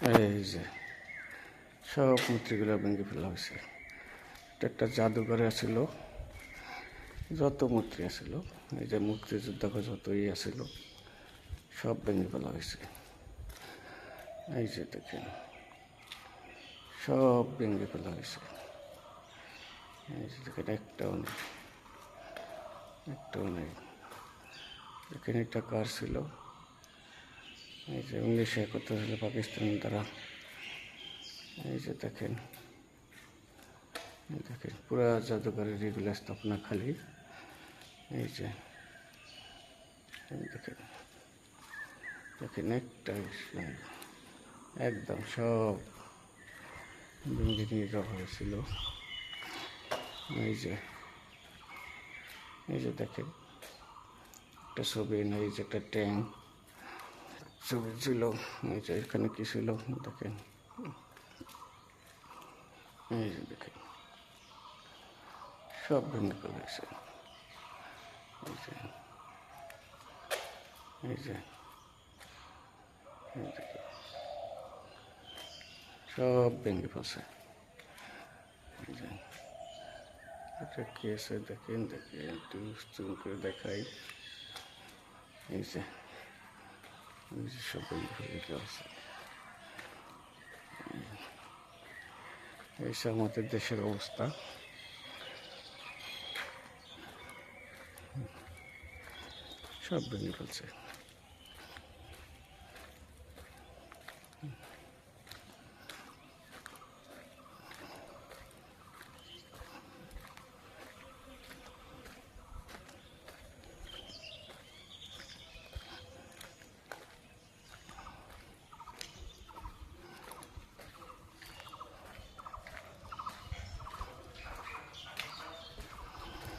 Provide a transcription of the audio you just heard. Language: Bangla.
এই যে সব মূর্তিগুলো ভেঙে ফেলা হয়েছে। এটা একটা জাদুঘরে আসিল, যত মূর্তি আসিল, এই যে মুক্তিযোদ্ধা যতই আসিল সব ভেঙে ফেলা হয়েছে। এই যে দেখেন সব ভেঙে ফেলা হয়েছে। এই যে দেখেন একটাও নেই, একটাও নেই। দেখেন এটা কার ছিল? এই যে 1971 সালে পাকিস্তান দ্বারা। এই যে দেখেন, দেখেন পুরা জাদুঘরের এগুলো স্থাপনা খালি। এই যে দেখেন, দেখেন একটা একদম সব ভেঙে নিয়ে যাওয়া হয়েছিল। এই যে, এই যে দেখেন একটা ছবি, এই যে একটা ট্যাঙ্ক ছবি ছিল। এই যে এখানে কি ছিল দেখেন, এই যে দেখেন সব ভেঙে ফেলেছে। এই যে, এই যে সব ভেঙে ফেলছে। এই যে এটা কি আছে দেখেন, দেখেন একটু জুম করে দেখাই। এই যে, এই যে সব ভেঙে ফেলে আছে। এই সব আমাদের দেশের অবস্থা। সব ভেঙে ফেলছে।